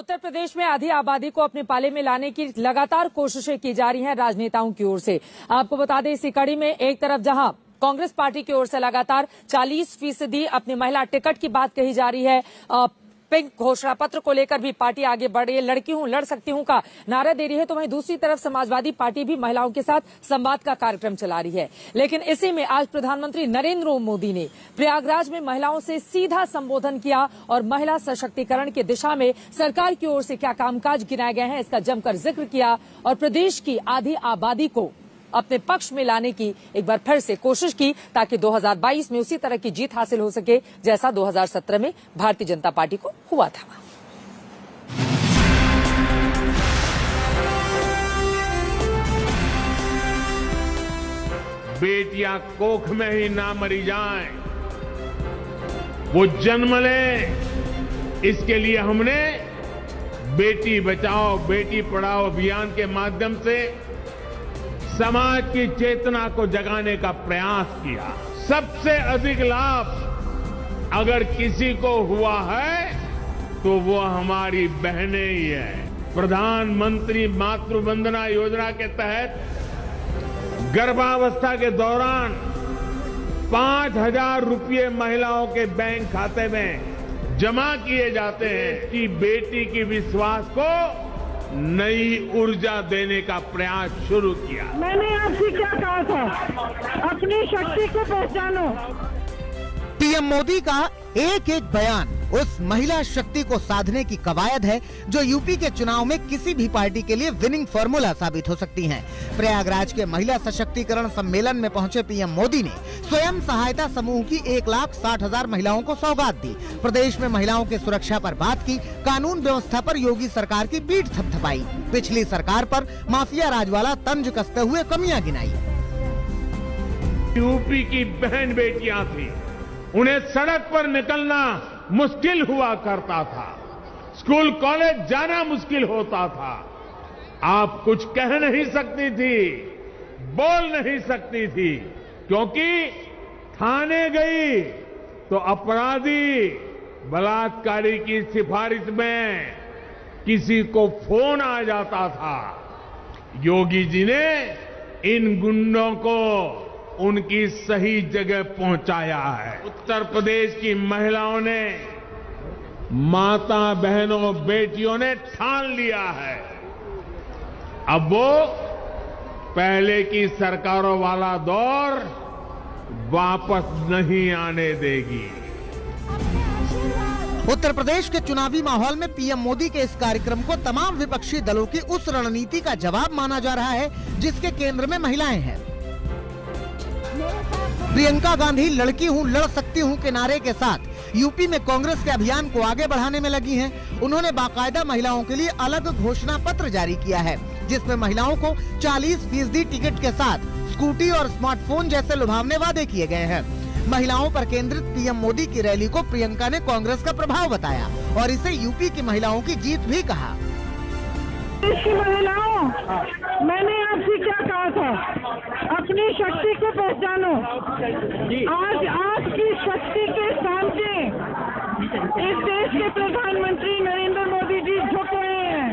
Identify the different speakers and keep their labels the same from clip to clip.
Speaker 1: उत्तर प्रदेश में आधी आबादी को अपने पाले में लाने की लगातार कोशिशें की जा रही हैं राजनेताओं की ओर से। आपको बता दें, इसी कड़ी में एक तरफ जहां कांग्रेस पार्टी की ओर से लगातार 40% अपनी महिला टिकट की बात कही जा रही है, पिंक घोषणा पत्र को लेकर भी पार्टी आगे बढ़ रही है, लड़की हूं लड़ सकती हूं का नारा दे रही है, तो वहीं दूसरी तरफ समाजवादी पार्टी भी महिलाओं के साथ संवाद का कार्यक्रम चला रही है। लेकिन इसी में आज प्रधानमंत्री नरेंद्र मोदी ने प्रयागराज में महिलाओं से सीधा संबोधन किया और महिला सशक्तिकरण की दिशा में सरकार की ओर से क्या कामकाज गिनाए गए हैं इसका जमकर जिक्र किया और प्रदेश की आधी आबादी को अपने पक्ष में लाने की एक बार फिर से कोशिश की ताकि 2022 में उसी तरह की जीत हासिल हो सके जैसा 2017 में भारतीय जनता पार्टी को हुआ था।
Speaker 2: बेटियां कोख में ही ना मरी जाएं, वो जन्म लें, इसके लिए हमने बेटी बचाओ बेटी पढ़ाओ अभियान के माध्यम से समाज की चेतना को जगाने का प्रयास किया। सबसे अधिक लाभ अगर किसी को हुआ है तो वो हमारी बहनें ही है। प्रधानमंत्री मातृ वंदना योजना के तहत गर्भावस्था के दौरान 5,000 रुपये महिलाओं के बैंक खाते में जमा किए जाते हैं कि बेटी की विश्वास को नई ऊर्जा देने का प्रयास शुरू किया।
Speaker 3: मैंने आपसे क्या कहा था, अपनी शक्ति को पहचानो।
Speaker 4: पीएम मोदी का एक एक बयान उस महिला शक्ति को साधने की कवायद है जो यूपी के चुनाव में किसी भी पार्टी के लिए विनिंग फॉर्मूला साबित हो सकती हैं। प्रयागराज के महिला सशक्तिकरण सम्मेलन में पहुंचे पीएम मोदी ने स्वयं सहायता समूह की 1,60,000 महिलाओं को सौगात दी। प्रदेश में महिलाओं की सुरक्षा पर बात की, कानून व्यवस्था पर योगी सरकार की पीठ थपथपाई, पिछली सरकार पर माफिया राज वाला तंज कसते हुए कमियां गिनाई।
Speaker 2: यूपी की बहन बेटियां थी, उन्हें सड़क पर निकलना मुश्किल हुआ करता था, स्कूल कॉलेज जाना मुश्किल होता था। आप कुछ कह नहीं सकती थी, बोल नहीं सकती थी, क्योंकि थाने गई तो अपराधी बलात्कारी की सिफारिश में किसी को फोन आ जाता था। योगी जी ने इन गुंडों को उनकी सही जगह पहुंचाया है। उत्तर प्रदेश की महिलाओं ने, माता बहनों बेटियों ने ठान लिया है, अब वो पहले की सरकारों वाला दौर वापस नहीं आने देगी।
Speaker 4: उत्तर प्रदेश के चुनावी माहौल में पीएम मोदी के इस कार्यक्रम को तमाम विपक्षी दलों की उस रणनीति का जवाब माना जा रहा है जिसके केंद्र में महिलाएं हैं। प्रियंका गांधी लड़की हूं लड़ सकती हूं के नारे के साथ यूपी में कांग्रेस के अभियान को आगे बढ़ाने में लगी हैं। उन्होंने बाकायदा महिलाओं के लिए अलग घोषणा पत्र जारी किया है जिसमें महिलाओं को 40% टिकट के साथ स्कूटी और स्मार्टफोन जैसे लुभावने वादे किए गए हैं। महिलाओं पर केंद्रित पीएम मोदी की रैली को प्रियंका ने कांग्रेस का प्रभाव बताया और इसे यूपी की महिलाओं की जीत भी कहा।
Speaker 3: देश की महिलाओं, मैंने आपसे क्या कहा था, अपनी शक्ति को पहचानो। आज आपकी शक्ति के सामने इस देश के प्रधानमंत्री नरेंद्र मोदी जी झुक रहे हैं,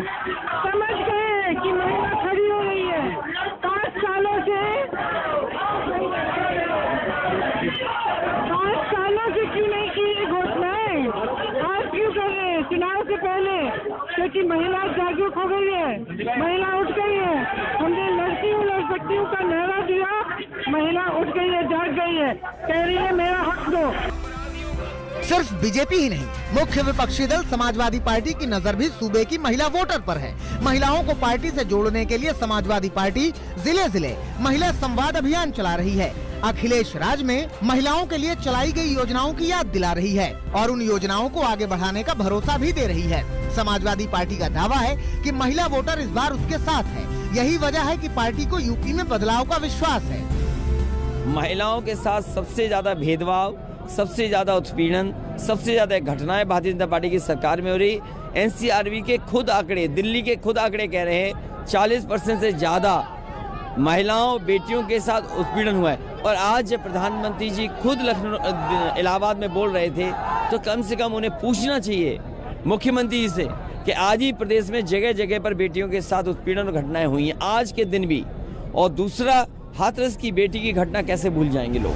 Speaker 3: समझ गए हैं कि महिला खड़ी हो रही है। 5 सालों से क्यों नहीं की ये घोषणाएं, आज क्यों कर रहे हैं चुनाव से पहले? क्योंकि महिला जागरूक हो गई है, महिला उठ गई है। हमने लड़की हूँ लड़ सकती हूँ का नारा दिया, महिला उठ गई है, जाग गई है, कह रही है मेरा हक दो।
Speaker 4: सिर्फ बीजेपी ही नहीं, मुख्य विपक्षी दल समाजवादी पार्टी की नजर भी सूबे की महिला वोटर पर है। महिलाओं को पार्टी से जोड़ने के लिए समाजवादी पार्टी जिले-जिले महिला संवाद अभियान चला रही है। अखिलेश राज में महिलाओं के लिए चलाई गई योजनाओं की याद दिला रही है और उन योजनाओं को आगे बढ़ाने का भरोसा भी दे रही है। समाजवादी पार्टी का दावा है कि महिला वोटर इस बार उसके साथ है। यही वजह है कि पार्टी को यूपी में बदलाव का विश्वास है।
Speaker 5: महिलाओं के साथ सबसे ज्यादा भेदभाव, सबसे ज्यादा उत्पीड़न, सबसे ज्यादा घटनाएं भारतीय जनता पार्टी की सरकार में हो रही। एनसीआरबी के खुद आंकड़े, दिल्ली के खुद आंकड़े कह रहे हैं 40% से ज्यादा महिलाओं बेटियों के साथ उत्पीड़न हुआ है। और आज जब प्रधानमंत्री जी खुद लखनऊ इलाहाबाद में बोल रहे थे तो कम से कम उन्हें पूछना चाहिए मुख्यमंत्री से कि आज ही प्रदेश में जगह जगह पर बेटियों के साथ उत्पीड़न घटनाएं हुई हैं, आज के दिन भी। और दूसरा, हाथरस की बेटी की घटना कैसे भूल जाएंगे लोग।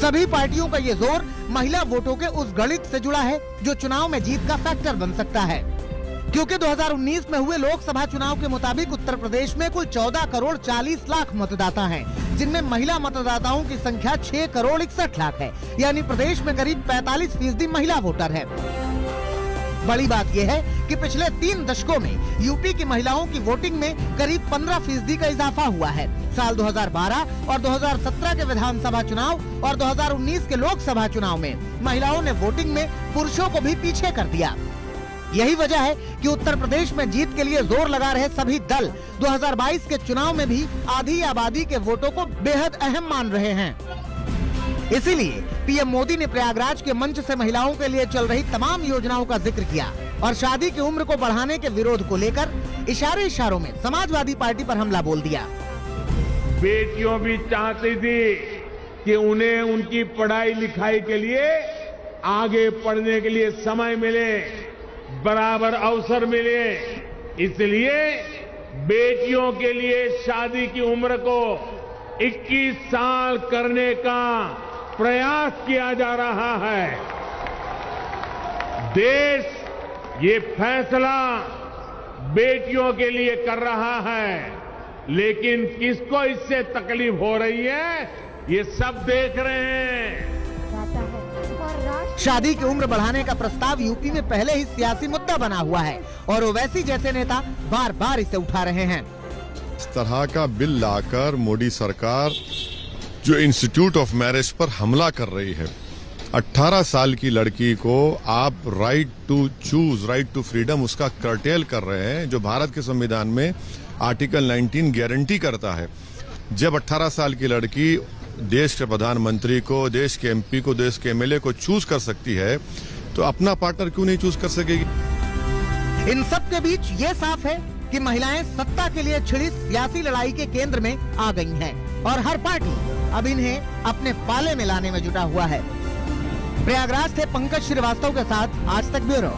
Speaker 4: सभी पार्टियों का ये जोर महिला वोटों के उस गणित से जुड़ा है जो चुनाव में जीत का फैक्टर बन सकता है, क्योंकि 2019 में हुए लोकसभा चुनाव के मुताबिक उत्तर प्रदेश में कुल 14 करोड़ 40 लाख मतदाता हैं, जिनमें महिला मतदाताओं की संख्या 6 करोड़ 61 लाख है, यानी प्रदेश में करीब 45% महिला वोटर है। बड़ी बात यह है कि पिछले 3 दशकों में यूपी की महिलाओं की वोटिंग में करीब 15% का इजाफा हुआ है। साल 2012 और 2017 के विधानसभा चुनाव और 2019 के लोकसभा चुनाव में महिलाओं ने वोटिंग में पुरुषों को भी पीछे कर दिया। यही वजह है कि उत्तर प्रदेश में जीत के लिए जोर लगा रहे सभी दल 2022 के चुनाव में भी आधी आबादी के वोटों को बेहद अहम मान रहे हैं। इसीलिए पीएम मोदी ने प्रयागराज के मंच से महिलाओं के लिए चल रही तमाम योजनाओं का जिक्र किया और शादी की उम्र को बढ़ाने के विरोध को लेकर इशारों में समाजवादी पार्टी पर हमला बोल दिया।
Speaker 2: बेटियों भी चाहती थी कि उन्हें उनकी पढ़ाई लिखाई के लिए, आगे पढ़ने के लिए समय मिले, बराबर अवसर मिले। इसलिए बेटियों के लिए शादी की उम्र को 21 साल करने का प्रयास किया जा रहा है। देश ये फैसला बेटियों के लिए कर रहा है, लेकिन किसको इससे तकलीफ हो रही है, ये सब देख रहे हैं।
Speaker 4: शादी की उम्र बढ़ाने का प्रस्ताव यूपी में पहले ही सियासी मुद्दा बना हुआ है और ओवैसी जैसे नेता बार बार इसे उठा रहे हैं।
Speaker 6: इस तरह का बिल लाकर मोदी सरकार जो इंस्टीट्यूट ऑफ मैरिज पर हमला कर रही है, 18 साल की लड़की को आप right to choose, right to freedom उसका कर्टेल कर रहे हैं, जो भारत के संविधान में आर्टिकल 19 गारंटी करता है। जब 18 साल की लड़की देश के प्रधानमंत्री को, देश के एमपी को, देश के एमएलए को चूज कर सकती है, तो अपना पार्टनर क्यों नहीं चूज कर सकेगी।
Speaker 4: इन सब के बीच ये साफ है कि महिलाएं सत्ता के लिए छिड़ी सियासी लड़ाई के केंद्र में आ गई हैं और हर पार्टी अब इन्हें अपने पाले में लाने में जुटा हुआ है। प्रयागराज से पंकज श्रीवास्तव के साथ आज तक ब्यूरो।